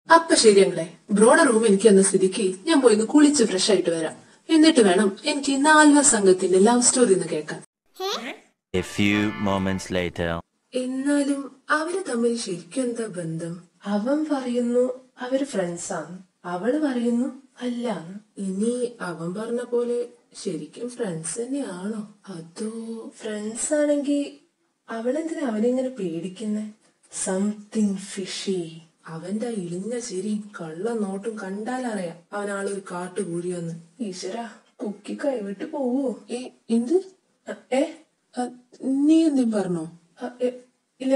അപ്പൊ ശരിയങ്ങളെ, ബ്രോയുടെ റൂം എനിക്ക് എന്ന സ്ഥിതിക്ക് ഞാൻ പോയി കുളിച്ച് ഫ്രഷ് ആയിട്ട് വരാം. എന്നിട്ട് വേണം എനിക്ക് ഈ നാൽവ സംഘത്തിന്റെ ലവ് സ്റ്റോറി എന്ന് കേൾക്കാൻ. എന്നാലും അവര് തമ്മിൽ ശരിക്കും എന്താ ബന്ധം? അവൻ പറയുന്നു അവര് ഫ്രണ്ട്സാണ്, അവള് പറയുന്നു അല്ലാന്ന്. ഇനി അവൻ പറഞ്ഞ പോലെ ശരിക്കും ഫ്രണ്ട്സ് തന്നെയാണോ? അതോ ഫ്രണ്ട്സ് ആണെങ്കി അവളെന്തിനാ അവനിങ്ങനെ പേടിക്കുന്നേ? Something fishy. അവന്റെ ഇളിഞ്ഞ ചിരിയും കള്ള നോട്ടും കണ്ടാലറിയാം അവനാളൊരു കാട്ടുകൂടിയെന്ന്. ഈശ്വര, കുക്കി കൈവിട്ട് പോവോ? എന്ത്? നീ എന്തും പറഞ്ഞോ? ഇല്ല.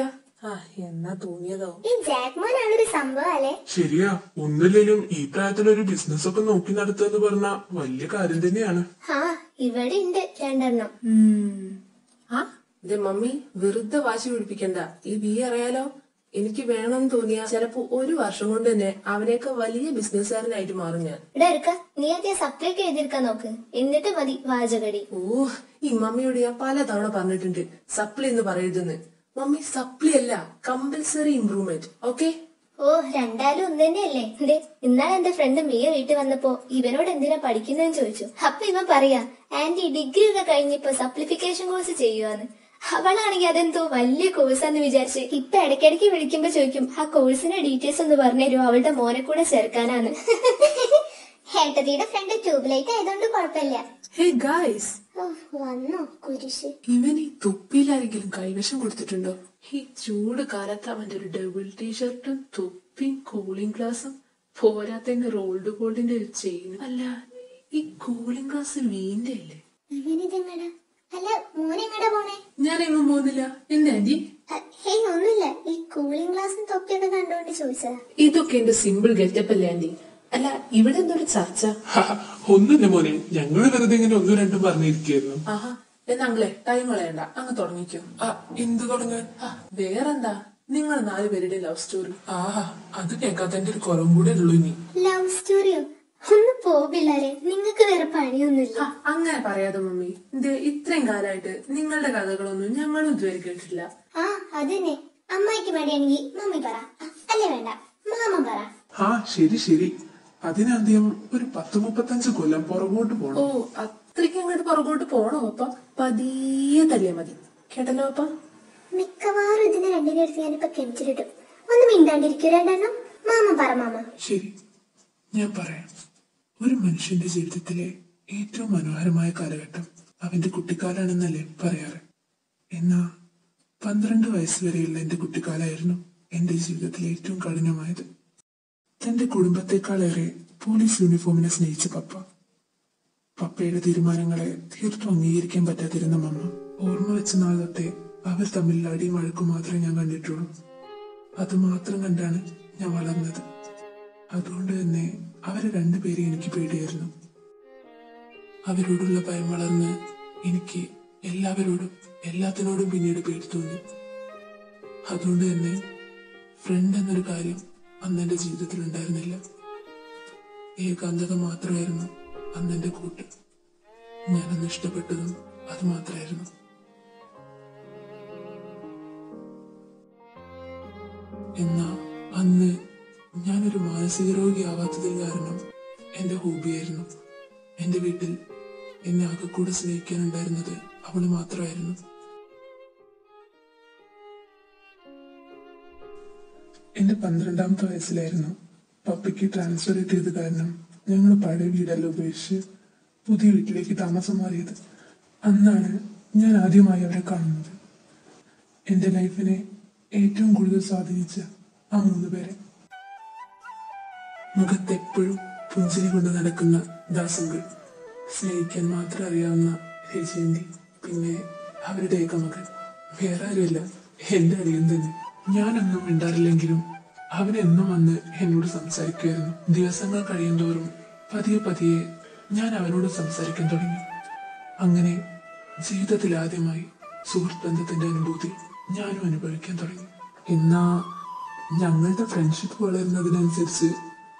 എന്നാ തോന്നിയതോ? ഈ ജാക്മോനാണൊരു സംഭവം അല്ലേ? ശരിയാ. ഒന്നില്ലെങ്കിലും ഈ പ്രായത്തിലൊരു ബിസിനസ് ഒക്കെ നോക്കി നടത്തുക പറഞ്ഞ വലിയ കാര്യം തന്നെയാണ്. ഇവിടെ ഉണ്ട് രണ്ടെണ്ണം. മമ്മി വെറുതെ വാശി പിടിപ്പിക്കണ്ട. ഈ ബി അറിയാലോ, എനിക്ക് വേണമെന്ന് തോന്നിയാ ചിലപ്പോ ഒരു വർഷം കൊണ്ട് തന്നെ അവനെയൊക്കെ വലിയ ബിസിനസ്സുകാരനായിട്ട് മാറും ഞാൻ. നീ ആദ്യം സപ്ലൈ എഴുതിയെടുക്കാൻ നോക്ക്, എന്നിട്ട് മതി വാചകടി. ഈ മമ്മിയോട് ഞാൻ പല തവണ പറഞ്ഞിട്ടുണ്ട് സപ്ലൈ എന്ന് പറയരുതെന്ന്. മമ്മി, സപ്ലൈ അല്ല, കമ്പൽസറി ഇംപ്രൂവ്മെന്റ്. ഓക്കെ? രണ്ടാലും ഒന്ന് തന്നെയല്ലേ? ഇന്നാളെ എന്റെ ഫ്രണ്ട് മിയ വീട്ടിൽ വന്നപ്പോ ഇവനോട് എന്തിനാ പഠിക്കുന്നതെന്ന് ചോദിച്ചു. അപ്പൊ ഇവൻ പറയാ ആന്റി ഡിഗ്രി ഒക്കെ കഴിഞ്ഞിപ്പോ സപ്ലിഫിക്കേഷൻ കോഴ്സ് ചെയ്യുവാന്ന്. അവളാണെങ്കിൽ അതെന്തോ വലിയ കോഴ്സാന്ന് വിചാരിച്ച് ഇപ്പൊ ഇടയ്ക്കിടയ്ക്ക് വിളിക്കുമ്പോ ചോദിക്കും ആ കോഴ്സിന്റെ ഡീറ്റെയിൽസ് ഒന്ന് പറഞ്ഞുതരുമോ, അവളുടെ മോനെ കൂടെ ചേർക്കാനാണ്. ഏട്ടത്തിയുടെ ഫ്രണ്ട് ട്യൂബ്ലൈറ്റ് ആയതുകൊണ്ട് കുഴപ്പമില്ല. വന്നോ കുരിശ്? ഇവൻ ഈ തൊപ്പിയിലാരെങ്കിലും കൈവശം കൊടുത്തിട്ടുണ്ടോ? ഈ ചൂട് കാലത്ത് അവന്റെ ഒരു ഡബിൾ ടീഷർട്ടും തൊപ്പിയും കൂളിംഗ് ഗ്ലാസും പോരാത്തതിന്റെ റോൾഡ് ഗോൾഡിന്റെ ഒരു ചെയിനും. അല്ല, ഈ കൂളിംഗ് ഗ്ലാസ് വീന്റെ അല്ലേ? ഞാനെങ്ങും പോകുന്നില്ല. എന്താ ആന്റി? ഒന്നുമില്ല, ഈ കൂളിംഗ് ഗ്ലാസും തൊപ്പിയൊക്കെ കണ്ടോണ്ട് ചോദിച്ചതാ. ഇതൊക്കെ എന്റെ സിമ്പിൾ ഗെറ്റപ്പ് അല്ലേ ആന്റി? അല്ല, ഇവിടെ എന്തൊരു ചർച്ച? ഒന്നുമില്ല മോനെ, ഞങ്ങള് വെറുതെ ഇങ്ങനെ ഒന്നും രണ്ടും പറഞ്ഞിരിക്കുന്നു. എന്നാങ്ങളെ ടൈം കളയണ്ട, അങ്ങ് തുടങ്ങിക്കോ. എന്ത് തുടങ്ങാൻ? വേറെന്താ, നിങ്ങൾ 4 പേരുടെ ലവ് സ്റ്റോറി. അത് കേൾക്കാത്തന്റെ ഒരു കുറവും കൂടെ ഉള്ളൂ. ഇനി ലവ് സ്റ്റോറിയോ? ഒന്ന് പോകില്ലാരെ, നിങ്ങൾക്ക് വേറെ പണിയൊന്നുമില്ല. അങ്ങനെ പറയാതെ മമ്മി. ഇത്രയും കാലമായിട്ട് നിങ്ങളുടെ കഥകളൊന്നും ഞങ്ങളും ഇതുവരെ കേട്ടിട്ടില്ല. അതന്നെ, അമ്മായിക്ക് മടിയാണെങ്കിൽ മമ്മി പറ, അല്ലേ വേണ്ട മാമ പറ. ശരി ശരി. അതിനാദ്യം ഒരു 10-35 കൊല്ലം പുറകോട്ട് പോണം. അത്രയ്ക്ക് അങ്ങോട്ട് പുറകോട്ട് പോണോ? അപ്പ പതിയെ തല്ലേ മതി. കേട്ടല്ലോ അപ്പ? മിക്കവാറും ഇതിന് രണ്ടിനെ എടുത്ത് ഞാനിപ്പോ കെമിച്ചിട്ടും ഒന്ന് മിണ്ടാണ്ടിരിക്കും. രണ്ടെണ്ണം മാമ പറ. മാമ ശരി, ഞാൻ പറയാം. ഒരു മനുഷ്യന്റെ ജീവിതത്തിലെ ഏറ്റവും മനോഹരമായ കാലഘട്ടം അവന്റെ കുട്ടിക്കാലാണെന്നല്ലേ പറയാറ്. എന്നാ 12 വയസ്സ് വരെയുള്ള എന്റെ കുട്ടിക്കാലായിരുന്നു എന്റെ ജീവിതത്തിലെ ഏറ്റവും കഠിനമായത്. തന്റെ കുടുംബത്തെക്കാളേറെ പോലീസ് യൂണിഫോമിനെ സ്നേഹിച്ച പപ്പയുടെ തീരുമാനങ്ങളെ തീർത്തും അംഗീകരിക്കാൻ പറ്റാതിരുന്ന മമ്മ. ഓർമ്മ വെച്ച നാൾ തൊട്ടേ അവർ തമ്മിൽ അടിയും വഴക്കും മാത്രമേ ഞാൻ കണ്ടിട്ടുള്ളൂ. അത് മാത്രം കണ്ടാണ് ഞാൻ വളർന്നത്. അതുകൊണ്ട് തന്നെ അവരെ രണ്ടുപേരെ എനിക്ക് പേടിയായിരുന്നു. അവരോടുള്ള ഭയം വളർന്ന് എനിക്ക് എല്ലാവരോടും എല്ലാത്തിനോടും പിന്നീട് പേടി തോന്നി. അതുകൊണ്ട് തന്നെ ഫ്രണ്ട് എന്നൊരു കാര്യം അന്ന് എന്റെ ജീവിതത്തിൽ ഉണ്ടായിരുന്നില്ല. ഏകാന്തത മാത്രമായിരുന്നു അന്നെന്റെ കൂട്ട്. ഞാനന്ന് ഇഷ്ടപ്പെട്ടതും അത് മാത്രമായിരുന്നു. എന്നാ അന്ന് ഞാനൊരു മാനസിക രോഗിയാവാത്തതിൽ കാരണം എന്റെ ഹോബിയായിരുന്നു. എന്റെ വീട്ടിൽ എന്നെ ആകെക്കൂടെ സ്നേഹിക്കാനുണ്ടായിരുന്നത് അവള് മാത്രമായിരുന്നു. എന്റെ 12ാമത്തെ വയസ്സിലായിരുന്നു പപ്പയ്ക്ക് ട്രാൻസ്ഫർ കിട്ടിയത് കാരണം ഞങ്ങൾ പഴയ വീടെല്ലാം ഉപേക്ഷിച്ച് പുതിയ വീട്ടിലേക്ക് താമസം മാറിയത്. അന്നാണ് ഞാൻ ആദ്യമായി അവരെ കാണുന്നത്. എന്റെ ലൈഫിനെ ഏറ്റവും കൂടുതൽ സ്വാധീനിച്ച ആ 3 പേരെ. മുഖത്തെപ്പോഴും പുഞ്ചിരി കൊണ്ട് നടക്കുന്ന ദാസങ്കൾ, സ്നേഹിക്കാൻ മാത്രം അറിയാവുന്ന രജയന്തി, പിന്നെ അവരുടെ ഏകമകൻ വേറെ ആരുമില്ല, എന്റെ അടിയൻ തന്നെ. ഞാനൊന്നും മിണ്ടാറില്ലെങ്കിലും അവനെന്നും വന്ന് എന്നോട് സംസാരിക്കുമായിരുന്നു. ദിവസങ്ങൾ കഴിയുന്തോറും പതിയെ ഞാൻ അവനോട് സംസാരിക്കാൻ തുടങ്ങി. അങ്ങനെ ജീവിതത്തിൽ ആദ്യമായി സുഹൃത്ത് ബന്ധത്തിന്റെ അനുഭൂതി ഞാനും അനുഭവിക്കാൻ തുടങ്ങി. എന്നാ ഞങ്ങളുടെ ഫ്രണ്ട്ഷിപ്പ് വളരുന്നതിനനുസരിച്ച്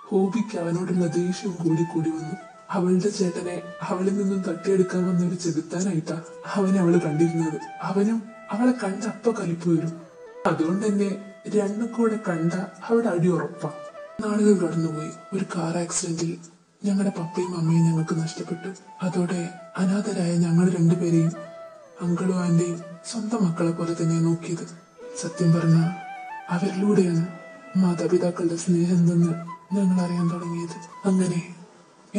ഹോബിക്ക് അവനോടുള്ള ദേഷ്യം കൂടി വന്നു. അവളുടെ ചേട്ടനെ അവളിൽ നിന്നും തട്ടിയെടുക്കാൻ വന്ന ഒരു ചെകുത്താനായിട്ടാ അവനെ അവള് കണ്ടിരുന്നത്. അവനും അവളെ കണ്ട അപ്പ കലിപ്പ് വരും. അതുകൊണ്ട് തന്നെ രണ്ടും കൂടെ കണ്ട അവിടെ അടി ഉറപ്പാ. നാളുകൾ കടന്നുപോയി. ഒരു കാർ ആക്സിഡന്റിൽ ഞങ്ങളുടെ പപ്പയും അമ്മയും ഞങ്ങൾക്ക് നഷ്ടപ്പെട്ടു. അതോടെ അനാഥരായ ഞങ്ങൾ രണ്ടുപേരെയും അങ്കിളും ആന്റിയും സ്വന്തം മക്കളെ പോലെ തന്നെ നോക്കിയത്. സത്യം പറഞ്ഞ അവരിലൂടെയാണ് മാതാപിതാക്കളുടെ സ്നേഹം എന്തെന്ന് ഞങ്ങൾ അറിയാൻ തുടങ്ങിയത്. അങ്ങനെ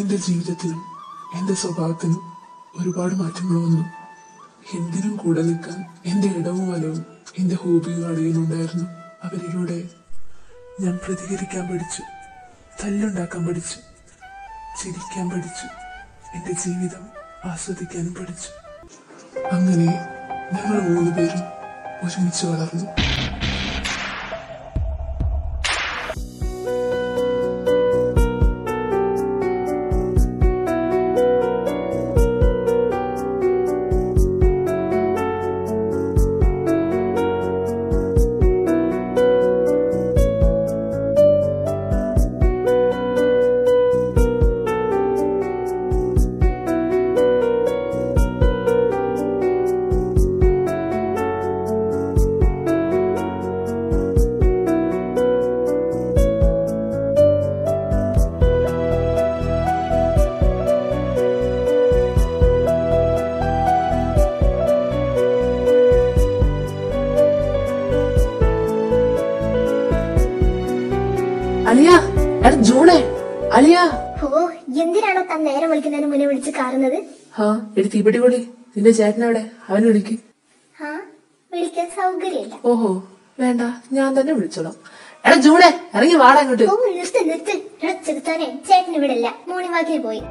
എന്റെ ജീവിതത്തിനും എന്റെ സ്വഭാവത്തിനും ഒരുപാട് മാറ്റങ്ങൾ വന്നു. എന്തിനും കൂടെ നിൽക്കാൻ എന്റെ ഇടവും വലവും എന്റെ ഹോബിയും അടിയിലുണ്ടായിരുന്നു. അവരിലൂടെ ഞാൻ പ്രതികരിക്കാൻ പഠിച്ചു, തല്ലുണ്ടാക്കാൻ പഠിച്ചു, ചിരിക്കാൻ പഠിച്ചു, എന്റെ ജീവിതം ആസ്വദിക്കാനും പഠിച്ചു. അങ്ങനെ ഞങ്ങൾ 3 പേരും ഒരുമിച്ച് വളർന്നു. അളിയ, എടാ ജൂണേ, അളിയ. ഓ, എന്തിനാണോ താൻ നേരം വിളിക്കുന്നതിന് മുന്നേ വിളിച്ച് കാറുന്നത്? എടി തീപ്പെട്ടി പൊളി, നിന്റെ ചേട്ടനവിടെ? അവന് വിളിക്ക്. വിളിക്കാൻ സൗകര്യമില്ല. ഓഹോ, വേണ്ട, ഞാൻ തന്നെ വിളിച്ചോളാം. എടാ ജൂണേ, ഇറങ്ങി വാടാ അങ്ങോട്ട്. ഓ, നിർത്ത്. ചെറുത്താനെ, ചേട്ടൻ ഇവിടെ ഇല്ല, മോർണിംഗ് വാക്കിന് പോയി.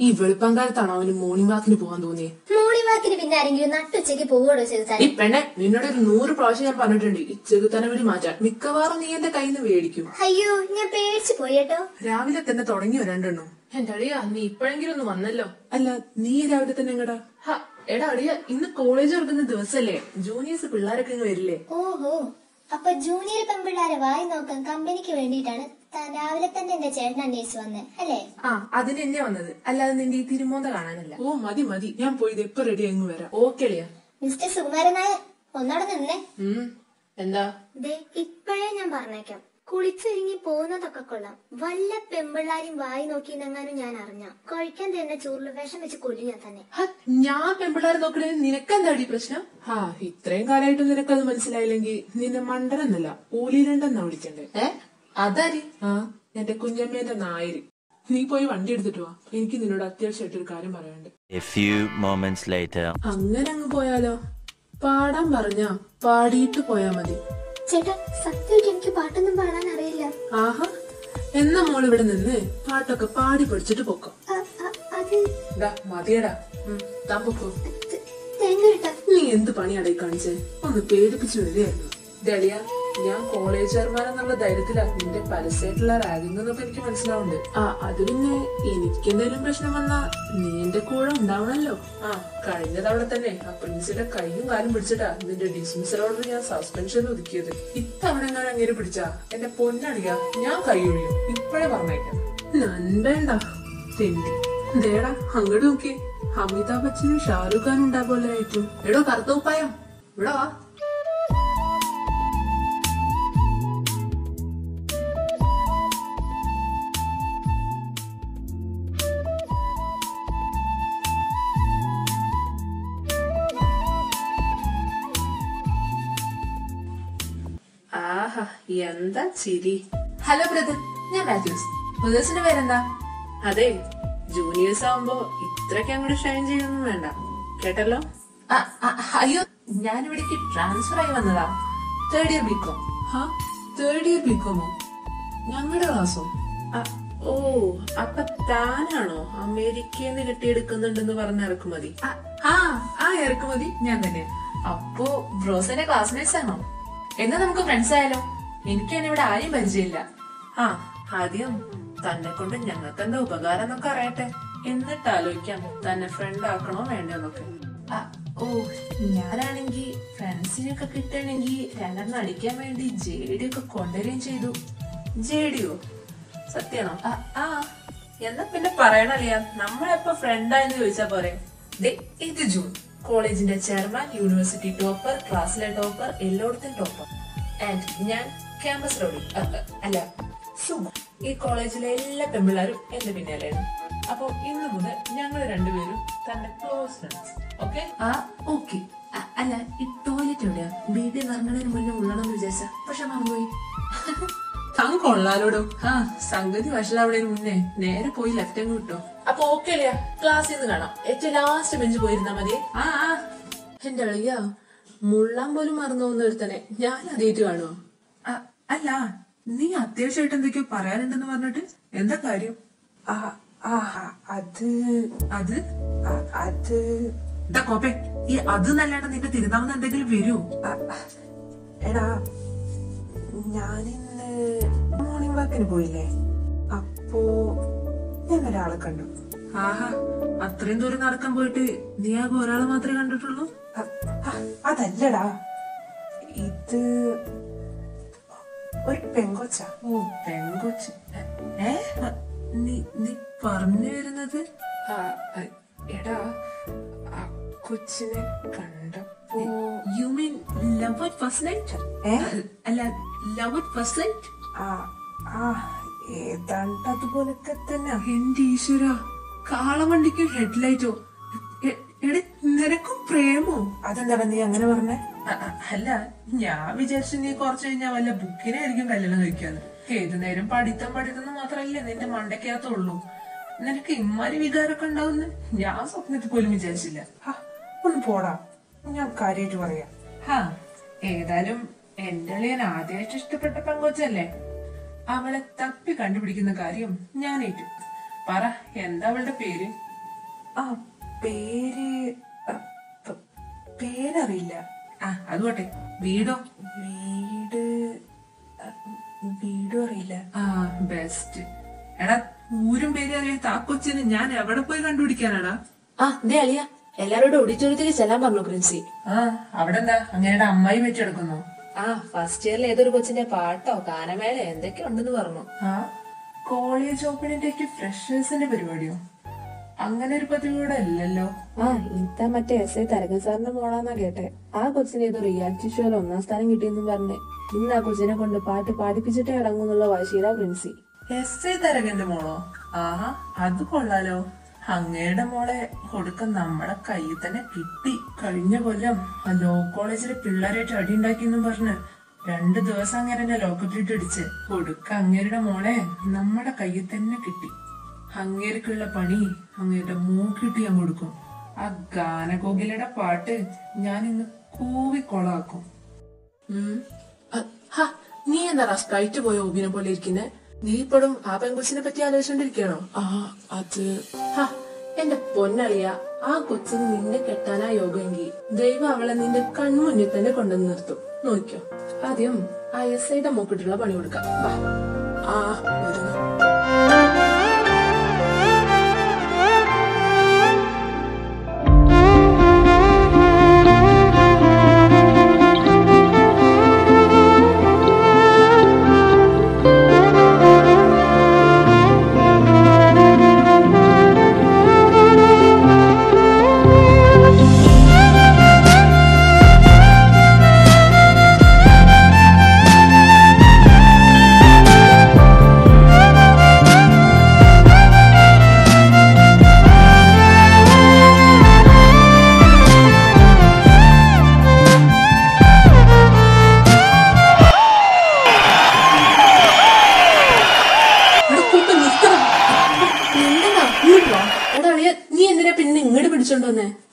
ഈ വെളുപ്പങ്കാലത്താണോ അവന് മോർണിംഗ് വാക്കിന് പോകാൻ തോന്നിയേ? മോർണിംഗ് വാക്കിന് പിന്നെ ആരെങ്കിലും നട്ടുച്ചയ്ക്ക് പോകോടോ ചെറുത്താൻ? ഈ പെണ്ണെ, നിന്നോട് ഒരു 100 പ്രാവശ്യം ഞാൻ പറഞ്ഞിട്ടുണ്ട് ഈ ചെറുത്താനെ വിളി മാറ്റാൻ. മിക്കവാറും നീ എന്റെ കയ്യിൽ നിന്ന് മേടിക്കും. അയ്യോ, ഞാൻ പേടിച്ചു പോയി കേട്ടോ. രാവിലെ തന്നെ തുടങ്ങിയോ 2 എണ്ണം? എന്റെ അളിയ, നീ ഇപ്പോഴെങ്കിലും ഒന്ന് വന്നല്ലോ. അല്ല, നീ രാവിലെ തന്നെ എങ്ങടാ? എടാ അളിയ, ഇന്ന് കോളേജ് തുറക്കുന്ന ദിവസല്ലേ, ജൂനിയേഴ്സ് പിള്ളേരൊക്കെ ഇങ്ങ് വരില്ലേ? ഓഹോ, അപ്പൊ ജൂനിയർ പെൺപിള്ളാരെ വായി നോക്കാൻ കമ്പനിക്ക് വേണ്ടിയിട്ടാണ് താൻ രാവിലെ തന്നെ എന്റെ ചേട്ടൻ അന്വേഷിച്ചു വന്നേ അല്ലേ? അതിന് എന്നെ വന്നത്, അല്ലാതെ നിന്റെ ഈ തിരുമോന്ത കാണാനല്ല. ഓ മതി, ഞാൻ പോയി എപ്പോ റെഡി അങ്ങ് വരാം. ഓക്കെ അളിയ. മിസ്റ്റർ സുകുമാരൻ നായർ, ഒന്നോടെ നിന്നേ. എന്താ? ഇപ്പോഴേ ഞാൻ പറഞ്ഞേക്കാം, കുളിച്ചൊരുങ്ങി പോകുന്നതൊക്കെ കൊള്ളാം. വല്ല പെമ്പിള്ളാരും വായി നോക്കിയെന്നെങ്ങാനും ഞാൻ അറിഞ്ഞ കഴിക്കാൻ തന്നെ ചൂറില് വിഷം വെച്ച് കൊല്ലു ഞാൻ തന്നെ. ഞാൻ പെമ്പിള്ളാരെ നോക്കണേ നിനക്കെന്താടി പ്രശ്നം? ഇത്രയും കാലമായിട്ട് നിനക്കത് മനസ്സിലായില്ലെങ്കിൽ നിന്നെ മണ്ടനെന്നല്ല ഊലിരണ്ടെന്നാ വിളിക്കണ്ടേ? അതാരി? എന്റെ കുഞ്ഞമ്മേന്റെ നായര്. നീ പോയി വണ്ടി എടുത്തിട്ട് വാ, എനിക്ക് നിന്നോട് അത്യാവശ്യമായിട്ടൊരു കാര്യം പറയാനുണ്ട്. അങ്ങനെ അങ്ങ് പോയാലോ? പാടാൻ പറഞ്ഞാ പാടിയിട്ട് പോയാ മതി. ചേട്ടാ, സത്യമായിട്ട് എനിക്ക് പാട്ടൊന്നും പാടാൻ അറിയില്ല. ആഹാ, എന്നാ മോൾ ഇവിടെ നിന്ന് പാട്ടൊക്കെ പാടി പഠിച്ചിട്ട് പൊക്കാം. മതിയടാ, താൻ പൊക്കോ. നീ എന്ത് പണിയാടേ കാണിച്ചേ? ഒന്ന് പേടിപ്പിച്ചു വരികയായിരുന്നു. ഡലിയ, ഞാൻ കോളേജ് ചെയർമാൻ എന്നുള്ള ധൈര്യത്തിലാ നിന്റെ പരസ്യമായിട്ടുള്ള റാഗിംഗ് എന്നൊക്കെ എനിക്ക് മനസ്സിലാവുന്നുണ്ട്. അത് പിന്നെ എനിക്ക് എന്തെങ്കിലും പ്രശ്നം വന്നാ നീ എന്റെ കൂടെ ഉണ്ടാവണല്ലോ. കഴിഞ്ഞ തവണ തന്നെ ആ പ്രിൻസിന്റെ കൈയും കാലും പിടിച്ചിട്ടാ നിന്റെ ഡിസ്മിസൽ ഓർഡർ ഞാൻ സസ്പെൻഷൻ ഒതുക്കിയത്. ഇത്തവണ ഞാൻ അങ്ങനെ പിടിച്ചാ എന്റെ പൊന്നടിയാ, ഞാൻ കൈ ഒഴിയും. ഇപ്പഴേ പറഞ്ഞേക്കാം. വേണ്ട തെണ്ടി. ദേടാ അങ്ങോട്ട് നോക്കി, അമിതാഭ് ബച്ചനും ഷാരൂഖ് ഖാനും ഉണ്ടാപോലെ ആയിട്ടും. എടോ കറുത്തൂപ്പായോ, ഇവിടെ വാ. എന്താ ചിരി. ഹലോ ബ്രദർ, ഞാൻ മാത്യൂസ്. ബ്രദേഴ്സിന്റെ പേരെന്താ? അതെ, ജൂനിയേഴ്സ് ആവുമ്പോ ഇത്രയ്ക്ക് അങ്ങോട്ട് ഷൈൻ ചെയ്യൊന്നും വേണ്ട കേട്ടല്ലോ. അയ്യോ, ഞാനിവിടേക്ക് ട്രാൻസ്ഫർ ആയി വന്നതാ. 3rd year BCom. 3rd year ബികോമോ? ഞങ്ങളുടെ ക്ലാസ്സോ? ഓ, അപ്പൊ താനാണോ അമേരിക്കയിൽ നിന്ന് കിട്ടിയെടുക്കുന്നുണ്ടെന്ന് പറഞ്ഞ ഇറക്കുമതി? ആ ഇറക്കുമതി ഞാൻ തന്നെ. അപ്പോ ബ്രോസിന്റെ ക്ലാസ്മേറ്റ്സ് ആണോ? എന്നാ നമുക്ക് ഫ്രണ്ട്സ് ആയാലോ? എനിക്ക് തന്നെ ഇവിടെ ആരെയും പരിചയമില്ല. ആ, ആദ്യം തന്നെ കൊണ്ട് ഞങ്ങൾക്ക് എന്താ ഉപകാരം എന്നൊക്കെ അറിയട്ടെ, എന്നിട്ട് ആലോചിക്കാം തന്നെ ഫ്രണ്ട് ആക്കണോ വേണ്ടെന്നൊക്കെ. ഓ, ഞാനാണെങ്കി ഫ്രണ്ട്സിനൊക്കെ കിട്ടണമെങ്കിൽ രണ്ടെണ്ണം അടിക്കാൻ വേണ്ടി ജേഡി ഒക്കെ കൊണ്ടുവരികയും ചെയ്തു. ജേഡിയോ? സത്യാണോ? ആ, എന്നാ പിന്നെ പറയണല്ലേ, നമ്മളെപ്പോ ഫ്രണ്ടായെന്ന് ചോദിച്ചാ പോരെ. ഇത് ജൂൺ, കോളേജിന്റെ ചെയർമാൻ, യൂണിവേഴ്സിറ്റി ടോപ്പർ, ക്ലാസ്സിലെ ടോപ്പർ, എല്ലായിടത്തും ടോപ്പർ. ആൻഡ് ഞാൻ ക്യാമ്പസ് റോഡി, അല്ല സുഖ. ഈ കോളേജിലെ എല്ലാ പെമ്പിള്ളാരും എന്റെ പിന്നാലെയാണ്. അപ്പൊ ഇന്ന് മുതൽ ഞങ്ങൾ രണ്ടുപേരും തന്നെ ക്ലോസ് ഫ്രണ്ട്സ്. ഓക്കെ? ഓക്കെ. അല്ല, ഈ ടോയ്ലറ്റ് എവിടെയാ? വീട്ടിൽ ഇറങ്ങുന്നതിന് മുന്നേ ഉള്ളണമെന്ന് വിചാരിച്ച, പക്ഷെ മറന്നുപോയി. താൻ കൊള്ളാലോടോ. സംഗതി വഷളാവണേന് മുന്നേ നേരെ പോയി ലെഫ്റ്റ് അങ്ങ് വിട്ടോ. അപ്പൊ ഓക്കെ അല്ലയാ, ക്ലാസ്സിൽ നിന്ന് കാണാം. ഏറ്റവും ലാസ്റ്റ് ബെഞ്ച് പോയിരുന്നാ മതി. എന്റെ അളിയാ, മുള്ളാൻ പോലും മറന്നു പോകുന്ന ഒരുത്തനെ ഞാൻ അതേറ്റ് കാണുമോ? അല്ല, നീ അത്യാവശ്യമായിട്ട് എന്തൊക്കെയോ പറയാനുണ്ടെന്ന് പറഞ്ഞിട്ട് എന്താ കാര്യം? അത് എന്താ കോപ്പേ, ഈ അത് നല്ലാണ്ട് നിന്റെ തിരുനാമെന്ന് എന്തെങ്കിലും വരൂ? എടാ, ഞാനിന്ന് മോർണിംഗ് വാക്കിന് പോയില്ലേ, അപ്പോ ഞാൻ ഒരാളെ കണ്ടു. ആഹാ, അത്രയും ദൂരം നടക്കാൻ പോയിട്ട് നീ ആകെ ഒരാളെ മാത്രമേ കണ്ടിട്ടുള്ളൂ? അതല്ലടാ, ഇത് ഒരു പെങ്കൊച്ച. ഓ, പെങ്കൊച്ച്. നീ പറഞ്ഞു വരുന്നത്? എടാ, ആ കൊച്ചിനെ കണ്ടപ്പോ. You mean love at first night? അല്ല, ലവ് അറ്റ് ഫസ്റ്റ് നൈറ്റ്? ഏതാണ്ട് അതുപോലൊക്കെ തന്നെ. എന്റെ ഈശ്വര, കാളവണ്ടിക്ക് ഹെഡ്ലൈറ്റോ? നിനക്കും പ്രേമോ? അതെന്താ നീ അങ്ങനെ പറഞ്ഞേ? അല്ല, ഞാൻ വിചാരിച്ചു നീ കുറച്ചു കഴിഞ്ഞാൽ വല്ല ബുക്കിനായിരിക്കും കല്യാണം കഴിക്കാന്ന്. ഏതു നേരം പഠിത്തം മാത്രല്ലേ നിന്റെ മണ്ടയ്ക്കകത്തുള്ളൂ. നിനക്ക് ഇമ്മാരി വികാരമൊക്കെ ഉണ്ടാവുന്ന ഞാൻ സ്വപ്നത്തിൽ പോലും വിചാരിച്ചില്ല. ഒന്ന് പോടാ, ഞാൻ കാര്യമായിട്ട് പറയാം. ഏതായാലും എന്റെ അളിയൻ ആദ്യമായിട്ട് ഇഷ്ടപ്പെട്ട പെങ്കൊച്ചല്ലേ, അവളെ തപ്പി കണ്ടുപിടിക്കുന്ന കാര്യം ഞാൻ ഏറ്റു. പറ, എന്താ അവളുടെ പേര്? പേരറിയില്ല. അതുകൊട്ടെ, വീടോ? വീടും അറിയില്ല. ബെസ്റ്റ്. എടാ, ഊരും പേര് അറിയാത്ത ആ കൊച്ചിന് ഞാൻ എവിടെ പോയി കണ്ടുപിടിക്കാനാടാ? അളിയ, എല്ലാരോടും ഓഡിറ്റോറിയത്തിൽ ചെല്ലാൻ പറഞ്ഞു പ്രിൻസി. അവിടെ എന്താ അങ്ങനെയുടെ അമ്മായി വെച്ചെടുക്കുന്നു? ഫസ്റ്റ് ഇയറിൽ ഏതൊരു കൊച്ചിന്റെ പാട്ടോ ഗാനമേള എന്തൊക്കെ ഉണ്ടെന്ന് പറഞ്ഞു. കോളേജ് ഓപ്പണിന്റെ ഫ്രഷേഴ്സിന്റെ പരിപാടിയോ? അങ്ങനെ ഒരു പതിവ് ഇവിടെ അല്ലല്ലോ. ഇത്ത മറ്റേ എസ് തരകൻ സാറിന്റെ മോളാന്നാ കേട്ടെ. ആ കൊച്ചിന് ഏതോ റിയാലിറ്റി ഷോയിൽ 1ാം സ്ഥാനം കിട്ടിയെന്ന് പറഞ്ഞ് ഇന്ന് ആ കൊച്ചിനെ കൊണ്ട് പാട്ട് പാടിപ്പിച്ചിട്ടേ അടങ്ങുന്നുള്ള വാശിയിലാ പ്രിൻസി. എസ് തരകന്റെ മോളോ? അത് കൊള്ളാലോ. അങ്ങയുടെ മോളെ കൊടുക്ക നമ്മുടെ കയ്യിൽ തന്നെ കിട്ടി. കഴിഞ്ഞ കൊല്ലം ആ ലോ കോളേജിലെ പിള്ളേരായിട്ട് അടിയുണ്ടാക്കിയെന്നും പറഞ്ഞ് 2 ദിവസം അങ്ങേരെ ലോക്കപ്പിലിട്ട് അടിച്ച് കൊടുക്ക അങ്ങേരുടെ മോളെ നമ്മുടെ കയ്യിൽ തന്നെ കിട്ടി. അങ്ങേർക്കുള്ള പണി അങ്ങേരുടെ മൂക്കിട്ട് ഞാൻ കൊടുക്കും. ആ ഗാനകോകിലയുടെ പാട്ട് ഞാൻ ഇന്ന് കൂവിക്കൊളാക്കും. നീ എന്താ സ്പ്രൈറ്റ് പോയ ഓബിനെ പോലെ ഇരിക്കുന്നേ? നീ ഇപ്പോഴും ആ പെൺകൊച്ചിനെ പറ്റി ആലോചിച്ചോണ്ടിരിക്കണോ? അത് എന്റെ പൊന്നളിയ, ആ കൊച്ചിന് നിന്നെ കെട്ടാനാ യോഗമെങ്കിൽ ദൈവം അവളെ നിന്റെ കൺമുന്നിൽ തന്നെ കൊണ്ടുവന്ന് നിർത്തും. നോക്കിയോ, ആദ്യം ആ എസ് മൂക്കിട്ടുള്ള പണി കൊടുക്കാം. വരുന്നു.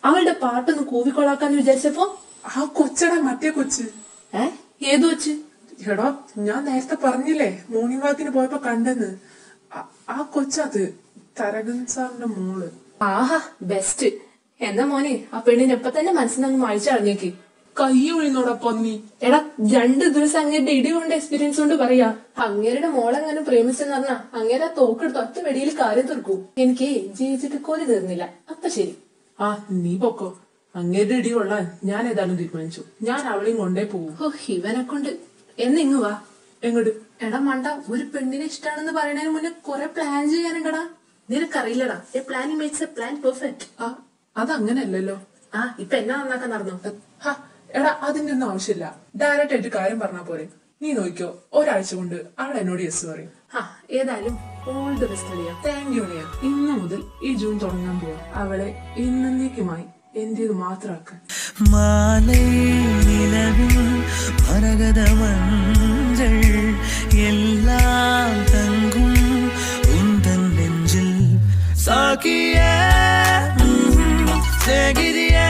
അവളുടെ പാട്ടൊന്ന് കൂവിക്കൊളാക്കാന്ന് വിചാരിച്ചപ്പോ ആ കൊച്ചടാ, മറ്റേ കൊച്ച്. ഏത് കൊച്ച്? എടോ, ഞാൻ നേരത്തെ പറഞ്ഞില്ലേ മോർണിംഗ് വാക്കിന് പോയപ്പോ കണ്ടെന്ന്. ആ കൊച്ചത് തരകൻ സാറിന്റെ മോള്. ബെസ്റ്റ്. എന്നാ മോനെ, ആ പെണ്ണിനെ എപ്പ തന്നെ മനസ്സിനങ്ങ് മഴിച്ചറിഞ്ഞേക്ക്. കൈ ഒഴിന്നോടാ പന്നി. എടാ 2 ദിവസം അങ്ങേരുടെ ഇടി കൊണ്ട് എക്സ്പീരിയൻസ് കൊണ്ട് പറയാ. അങ്ങേരുടെ മോളെങ്ങനെ പ്രേമിച്ചെന്ന് പറഞ്ഞാ അങ്ങേരെ തോക്കെടുത്ത് ഒറ്റ വെടിയിൽ കാര്യം തീർക്കൂ. എനിക്ക് ജീവിച്ചിട്ട് കൊലി തീർന്നില്ല. അപ്പൊ ശരി. ആ നീ പൊക്കോ. അങ്ങേരുടെ ഇടി കൊള്ളാൻ ഞാൻ ഏതായാലും തീരുമാനിച്ചു. ഞാൻ അവളെയും കൊണ്ടേ പോവും. ഓ ഇവനെ കൊണ്ട് എന്നിങ്ങ് വാ. എങ്ങോട്ട്? എടാ മണ്ട, ഒരു പെണ്ണിനെ ഇഷ്ടാണെന്ന് പറയണതിന് മുന്നേ കുറെ പ്ലാൻ ചെയ്യാനുണ്ടടാ. നിനക്കറിയില്ലടാ, a plan makes a plan perfect. ആ അതങ്ങനെയല്ലല്ലോ. ആ ഇപ്പൊ എന്നാ നന്നാക്കാൻ നടന്നു. ഹാ എടാ അതിന്റെ ഒന്നും ആവശ്യമില്ല. ഡയറക്റ്റ് ആയിട്ട് കാര്യം പറഞ്ഞാ പോരെ. നീ നോക്കിക്കോ, ഒരാഴ്ച കൊണ്ട് അവൾ എന്നോട് യെസ് പറയും. ആ ഏതായാലും ഓൾ ദ ബെസ്റ്റ് അളിയാ. താങ്ക് യു അളിയ. ഇന്നു മുതൽ ഈ ജൂൺ തുടങ്ങാൻ പോവാ. അവളെ എന്നേക്കുമായി എന്റേത് മാത്രമാക്കാൻ. മാലൈ നിലവിൽ മരകത മഞ്ചൾ എല്ലാം തങ്കും ഉന്തൻ നെഞ്ചിൽ സാക്കിയേ சேகிரியே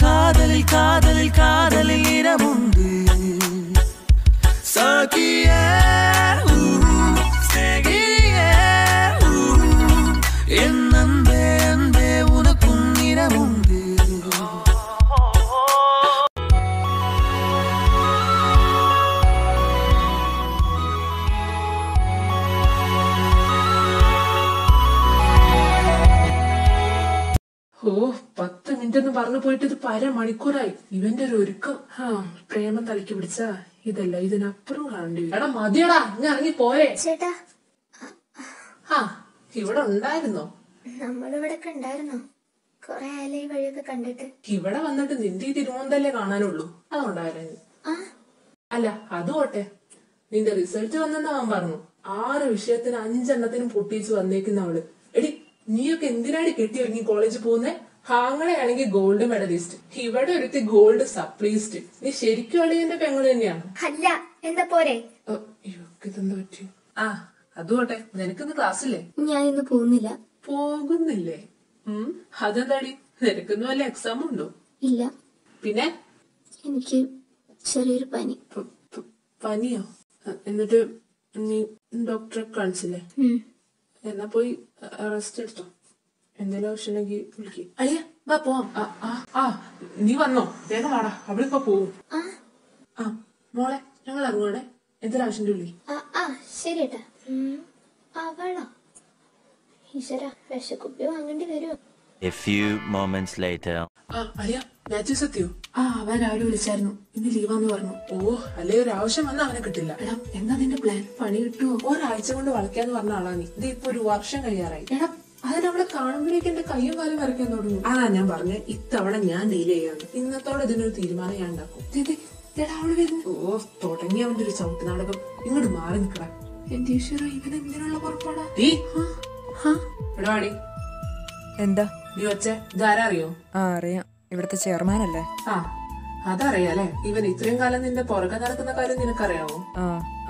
காதலில் காதலில் காதலில் இரவுண்டு சாக்கியே சேகிரியே என் அன்பே அன்பே உனக்கும் இரவுண்டு. ഓ 10 മിനിറ്റ് എന്ന് പറഞ്ഞു പോയിട്ട് ഇത് 1/2 മണിക്കൂറായി. ഇവന്റെ ഒരു ഒരുക്കം. പ്രേമം തലയ്ക്ക് പിടിച്ചാ ഇതല്ല ഇതിനപ്പുറം കാണേണ്ടി വരും. എടാ മതിയടാ, ഇങ്ങ് ഇറങ്ങി പോരെ. ചേട്ടാ, ആ ഇവിടെ ഉണ്ടായിരുന്നോ? നമ്മളിവിടൊക്കെ ഉണ്ടായിരുന്നോ? കൊറേ ആയാലും ഈ വഴിയൊക്കെ കണ്ടിട്ട്. ഇവിടെ വന്നിട്ട് നിന്റെ ഈ തിരുവോന്തല്ലേ കാണാനുള്ളൂ, അതുകൊണ്ടായിരുന്നു. ആ അല്ല അത് പോട്ടെ, നിന്റെ റിസൾട്ട് വന്നെന്ന് അവൻ പറഞ്ഞു. 6 വിഷയത്തിന് 5 എണ്ണത്തിനും പൊട്ടിച്ച് വന്നേക്കുന്ന അവള്. എടി നീയൊക്കെ എന്തിനാടി കെട്ടി ഒരുങ്ങി കോളേജിൽ പോകുന്നേ? ഹാങ്ങളെയാണെങ്കിൽ ഗോൾഡ് മെഡലിസ്റ്റ്, ഇവിടെ ഒരുത്തി ഗോൾഡ് സപ്ലീസ്റ്റ്. നീ ശരിക്കും അളിയന്റെ പെങ്ങള് തന്നെയാണ്. അല്ല, എന്താ പോരെ? ഇതെന്താ പറ്റി? ആ അത് പോട്ടെ, നിനക്കിന്ന് ക്ലാസ്സില്ലേ? ഞാൻ ഇന്ന് പോകുന്നില്ല. പോകുന്നില്ലേ? അതെന്താടി, നിനക്കൊന്നും വല്ല എക്സാം ഉണ്ടോ? ഇല്ല, പിന്നെ എനിക്ക് ചെറിയൊരു പനി. പനിയോ? എന്നിട്ട് നീ ഡോക്ടറെ കാണിച്ചില്ലേ? എന്നാ പോയി റെസ്റ്റ് എടുത്തോ. എന്തെങ്കിലും ആവശ്യമുണ്ടെങ്കിൽ വിളിക്ക്. അളിയ വാ പോവാം. നീ വന്നോ? വേഗം വാടാ, അവളിപ്പോ പോവും. ആ മോളെ ഞങ്ങൾ ഇറങ്ങുവാണേ, എന്തെങ്കിലും ആവശ്യമുണ്ട് വിളി. ശരി ഏട്ടാ. അവളോ? ഈശ്വര, വിഷക്കുപ്പി വാങ്ങേണ്ടി വരുമോ? A few moments later. അളിയ മാത്യു സത്യോ? അവൻ രാവിലെ വിളിച്ചായിരുന്നു, ഇന്ന് ലീവാന്ന് പറഞ്ഞു. ഓ അല്ലേ, ഒരു ആവശ്യം വന്നാൽ അവനെ കിട്ടില്ല. എടാ എന്താ നിന്റെ പ്ലാൻ? പണി കിട്ടുമോ? ഒരാഴ്ച കൊണ്ട് വളയ്ക്കാന്ന് പറഞ്ഞ ആളാ നീ. ഇത് ഇപ്പൊ 1 വർഷം കഴിയാറായി. എടാ അതിനവളെ കാണുമ്പോഴേക്ക് എന്റെ കയ്യും കാലും വരയ്ക്കാൻ തുടങ്ങും. അതാ ഞാൻ പറഞ്ഞ, ഇത്തവണ ഞാൻ ഡീൽ ചെയ്യാന്ന്. ഇന്നത്തോടെ ഇതിനൊരു തീരുമാനം ഞാൻ ഉണ്ടാക്കും. എടാ അവള് വരുന്നു. ഓ തുടങ്ങി അവന്റെ ഒരു ചവിട്ട് നാടകം. ഇങ്ങോട്ട് മാറി നിക്കടാ. എന്റെ ഈശ്വര, ഇവൻ എന്തിനുള്ള പുറപ്പാടാ? എടാടി എന്താ? നീ വച്ചേ ഇതാരാ അറിയോ? അറിയാം, ഇവിടുത്തെ ചെയർമാൻ അല്ലേ? അതറിയാലേ. ഇവൻ ഇത്രയും കാലം നിന്റെ പുറകെ നടക്കുന്ന കാര്യം നിനക്കറിയാവോ?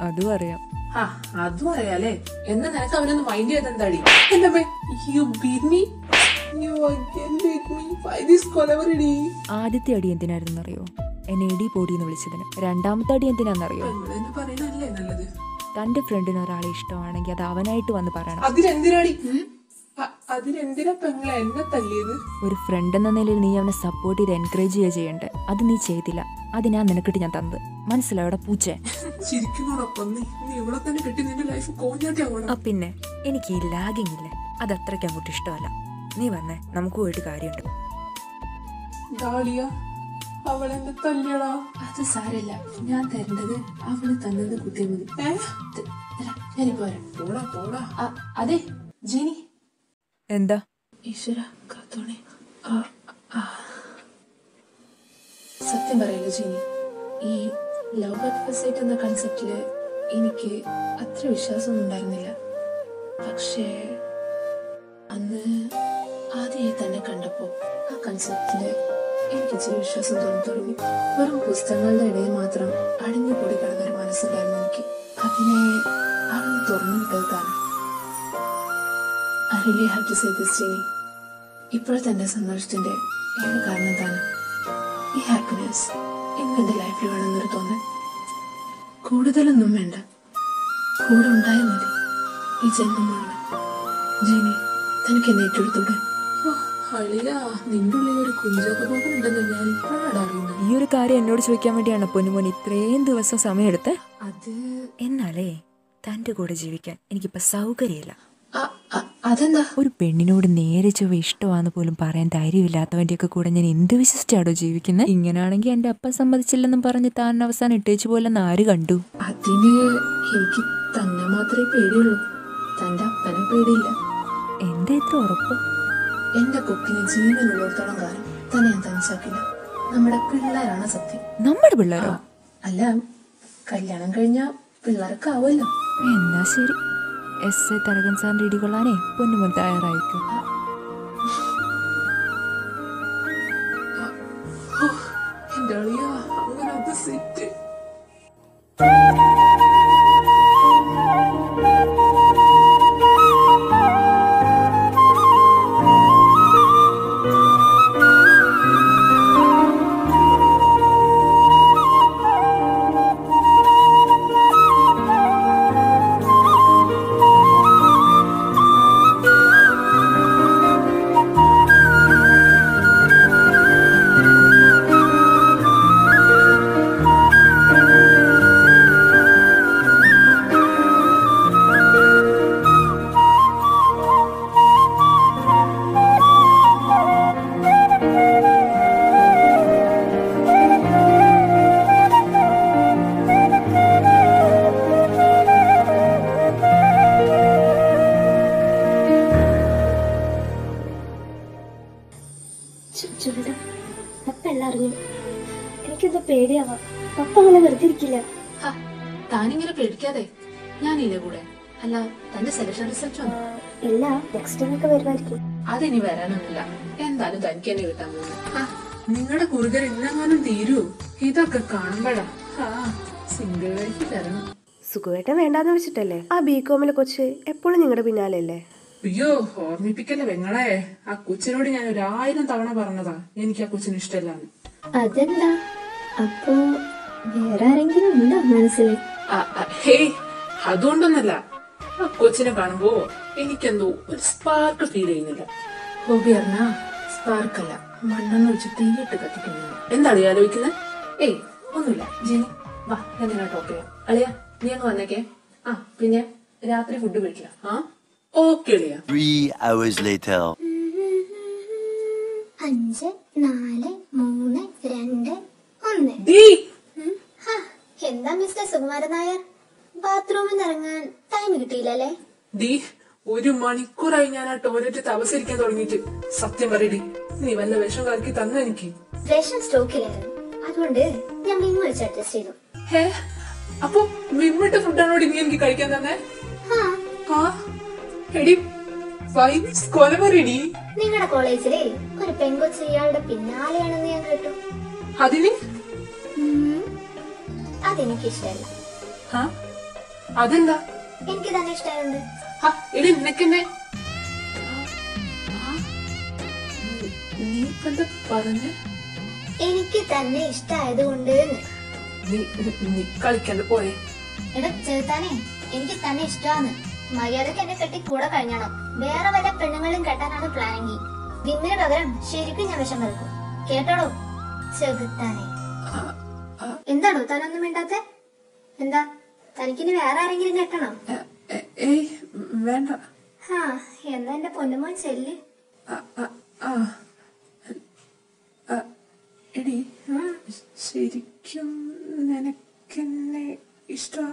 അതും അറിയാം. അതും അറിയാലേ. എന്നാ നിനക്ക് അവനൊന്ന് മൈൻഡ് ചെയ്തെന്താടി? എന്താ you beat me, you again beat me. Why this കൊലവറടി? ആദ്യത്തെ അടി എന്തിനായിരുന്നറിയോ? എന്നെ ഇടി പൊടിയെന്ന് വിളിച്ചതിന്. രണ്ടാമത്തെ അടി എന്തിനാന്നറിയോ? എന്ന് പറയണല്ലേ നല്ലത്. തന്റെ ഫ്രണ്ടിന് ഒരാളെ ഇഷ്ടമാണെങ്കിൽ അത് അവനായിട്ട് വന്ന് പറയണം. അതിനെന്തിനാടി? അതിനെന്തിനാ പെങ്ങളെ എന്നെ തല്ലിയത്? ഒരു ഫ്രണ്ട് എന്ന നിലയിൽ നീ അവനെ സപ്പോർട്ട് ചെയ്ത് എൻകറേജ് ചെയ്യുക ചെയ്യണ്ടേ. അത് നീ ചെയ്തില്ല. അത് ഞാൻ നിനക്കിട്ട് ഞാൻ തന്നത്. മനസ്സിലായോടെ പൂച്ചേ? ചിരിക്കുന്നോടൊപ്പം നീ ഇവിടെ തന്നെ കെട്ടി നിന്റെ ലൈഫ് കോഞ്ഞാട്ടി ആവണം. പിന്നെ എനിക്ക് ഈ ലാഗിങ് ഇല്ലേ, അത് അത്രയ്ക്ക് അങ്ങോട്ട് ഇഷ്ടമല്ല. നീ വന്നേ, നമുക്ക് പോയിട്ട് കാര്യമുണ്ട്. ഡാളിയ, അവളെന്നെ തല്ലിയടാ. അത് സാരല്ല, ഞാൻ തരേണ്ടത് അവള് തന്നത് കുട്ടിയെ മതി. ഞാനിപ്പോ വരാം. പോടാ പോടാ. അതെ ജീനി. എന്താ? ഈശ്വര കാത്തോണേ. സത്യം പറയല്ലോ ജീനി, ഈ ലവ് അറ്റ് ഫസ്റ്റ് സൈറ്റ് എന്ന കൺസെപ്റ്റില് എനിക്ക് അത്ര വിശ്വാസമൊന്നും ഉണ്ടായിരുന്നില്ല. പക്ഷേ അന്ന് ആദ്യമായി തന്നെ കണ്ടപ്പോ ആ കൺസെപ്റ്റില് എനിക്ക് ഇച്ചിരി വിശ്വാസം തോന്നി തുടങ്ങി. വെറും പുസ്തകങ്ങളുടെ ഇടയിൽ മാത്രം അടിഞ്ഞുകൂടി കിടന്നൊരു മനസ്സുണ്ടായിരുന്നു എനിക്ക്. അതിനെ അവൾ തുറന്നു വിട്ടത് താൻ. I really have to say this, Jenny. ഇപ്പോഴത്തെ എന്റെ സന്തോഷത്തിന്റെ ഏക കാരണം താനും. ഈ ഹാപ്പിനെസ് ഇന്ന് എന്റെ ലൈഫിൽ വേണമെന്നൊരു തോന്നൽ. കൂടുതലൊന്നും വേണ്ട, കൂടെ ഉണ്ടായാൽ മതി ഈ ജന്മം മുഴുവൻ. ജെനി, തനിക്ക് എന്നെ ഏറ്റെടുത്തൂടെ? അളിയാ, നിന്റെ ഉള്ളിൽ ഒരു കുഞ്ചൊക്കെ പോകുന്നുണ്ടെന്ന് ഞാൻ ഇപ്പോഴാണ് അറിയുന്നത്. ഈ ഒരു കാര്യം എന്നോട് ചോദിക്കാൻ വേണ്ടിയാണ് പൊന്നുമോൻ ഇത്രയും ദിവസം സമയമെടുത്ത്. അത് എന്നാലേ തൻ്റെ കൂടെ ജീവിക്കാൻ എനിക്കിപ്പോൾ സൗകര്യമില്ല. അതെന്താ? ഒരു പെണ്ണിനോട് നേരെ ചൊവ്വ ഇഷ്ടമാണെന്ന് പോലും പറയാൻ ധൈര്യമില്ലാത്തവൻ്റെയൊക്കെ കൂടെ ഞാൻ എന്ത് വിശ്വസിച്ചാടോ ജീവിക്കുന്നത്? ഇങ്ങനാണെങ്കിൽ എൻ്റെ അപ്പ സമ്മതിച്ചില്ലെന്നും പറഞ്ഞ് താൻ അവസാനം ഇട്ടേച്ചു പോലെന്ന് ആര് കണ്ടു? അതിന് എനിക്ക് തന്നെ മാത്രമേ പേടിയുള്ളൂ, തന്റെ അപ്പനെ പേടിയില്ല. എന്താ ഇത്ര ഉറപ്പ്? എന്റെ കൊക്കിന് ജീവനുള്ളിടത്തോളം കാലം തന്നെ ഞാൻ തനിച്ചാക്കില്ല. നമ്മുടെ പിള്ളേരാണ് സത്യം. നമ്മുടെ പിള്ളേരോ? അല്ല, കല്യാണം കഴിഞ്ഞ പിള്ളേരൊക്കെ ആവുമല്ലോ. എന്നാ ശരി, എസ് എ തരകൻ സാറിന്റെ ഇടികൊള്ളാനേ പൊന്നുമോൻ തയ്യാറായിരിക്കും. എന്റെ അളിയാ, അങ്ങനെ അത് സെറ്റ്. പപ്പ എല്ലാം അറിഞ്ഞു. എനിക്കെന്തോ പേടിയാവാ. പപ്പ അങ്ങനെ വെറുതെ ഇരിക്കില്ല. താനിങ്ങനെ പേടിക്കാതെ, ഞാനില്ലേ കൂടെ. അല്ല, തന്റെ സെലക്ഷൻ റിസൾട്ട് വന്നു? ഇല്ല, നെക്സ്റ്റ് ടൈമൊക്കെ വരുമായിരിക്കും. അതിനി വരാനൊന്നുമില്ല, എന്തായാലും തനിക്ക് തന്നെ കിട്ടാൻ പോകുന്നു. നിങ്ങളുടെ കുറുകർ ഇന്നെങ്ങാനും തീരൂ? ഇതൊക്കെ കാണുമ്പോഴാ സിംഗിൾ ലൈഫ് തരണം. സുഖമായിട്ട് വേണ്ടാന്ന് വെച്ചിട്ടല്ലേ ആ ബികോമിലെ കൊച്ച് എപ്പോഴും നിങ്ങളുടെ പിന്നാലെയല്ലേ? അയ്യോ, ഓർമ്മിപ്പിക്കല്ലേ പെങ്ങളെ. ആ കൊച്ചിനോട് ഞാൻ 1000 തവണ പറഞ്ഞതാ എനിക്ക് ആ കൊച്ചിന് ഇഷ്ടമല്ലാന്ന്. അതെന്താ? അപ്പോ വേറെ ആരെങ്കിലും ഉണ്ടോ മനസ്സിൽ? ഹേയ്, അതുകൊണ്ടൊന്നല്ല. ആ കൊച്ചിനെ കാണുമ്പോ എനിക്കെന്തോ ഒരു സ്പാർക്ക് ഫീൽ ചെയ്യുന്നില്ല. ഹോബി അറിഞ്ഞാ സ്പാർക്കല്ല, മണ്ണെണ്ണ ഒഴിച്ച് തീയിട്ട് കത്തിക്കുന്നില്ല. എന്താണ് ഈ ആലോചിക്കുന്നത്? ഏയ് ഒന്നുമില്ല. ജിനി വാ, എന്തിനാ ടോക്ക് ചെയ്യാം. അളിയാ, നീ അങ്ങ് വന്നേക്കേ. പിന്നെ രാത്രി ഫുഡ് വീട്ടില. ഓക്കെ അളിയാ. 3 hours later. 5 4 3 2 1. എന്താ മിസ്റ്റർ സുകുമാരൻ നായർ, ബാത്റൂമിൽ നിന്ന് ഇറങ്ങാൻ ടൈം കിട്ടിയില്ലല്ലേ? 1 മണിക്കൂറായി ഞാൻ ആ ടോയ്ലറ്റ് തപസരിക്കാൻ തുടങ്ങിയിട്ട്. സത്യം പറയടി, നീ വല്ല വിഷം കലക്കി തന്ന എനിക്ക്? വിഷം സ്റ്റോക്കിലായിരുന്നു, അതുകൊണ്ട് ഞാൻ വിമ്മ് വെച്ച് അഡ്ജസ്റ്റ് ചെയ്തു. അപ്പൊ വിമ്മിട്ട ഫുഡാണോടി നീ എനിക്ക് കഴിക്കാൻ തന്നെ? എടി കൊലവരടി. നിങ്ങളുടെ കോളേജിലെ ഒരു പെൺകൊച്ച് ഇയാളുടെ പിന്നാലെയാണെന്ന് ഞാൻ കേട്ടു. അതിന് അതെനിക്കിഷ്ടല്ല. അതെന്താ? എനിക്ക് തന്നെ ഇഷ്ടമുണ്ട്. എടി നിനക്കെന്നെ നീ എന്താ പറഞ്ഞ? എനിക്ക് തന്നെ ഇഷ്ടമായതുകൊണ്ട്. നീ കളിക്കണ്ട പോയെ. എടാ ചെറുത്താനെ, എനിക്ക് തന്നെ ഇഷ്ടമാണ്. മര്യാദക്ക് എന്നെ കെട്ടി കൂടെ കഴിഞ്ഞണം. വേറെ വല്ല പെണ്ണുങ്ങളും കെട്ടാനാണ് പ്ലാനെങ്കിൽ വിമ്മിന് പകരം ശരിക്കും ഞാൻ വിഷം വെക്കും. കേട്ടോടോ ചെറുത്താനെ. എന്താണോ താനൊന്നും വേണ്ടാത്ത? എന്താ, തനിക്കിനി വേറെ ആരെങ്കിലും കെട്ടണോ? ഏയ് വേണ്ട. എന്നാ എന്റെ പൊന്നുമോൻ ചെല്ല്. എടി, ശരിക്കും നിനക്കെന്നെ ഇഷ്ടമാ?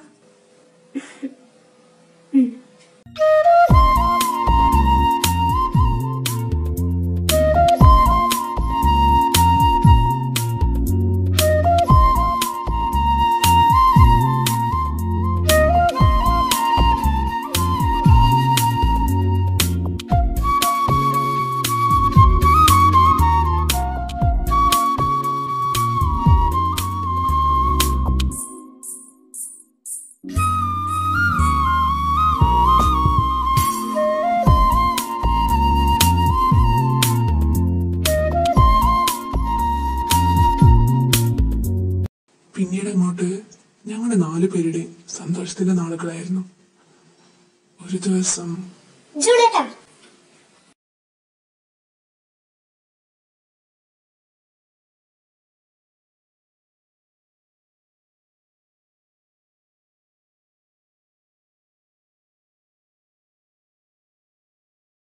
പിന്നീട് അങ്ങോട്ട് ഞങ്ങളുടെ 4 പേരുടെ സന്തോഷത്തിന്റെ നാളുകളായിരുന്നു. ഒരു ദിവസം ജൂലിയേട്ടാ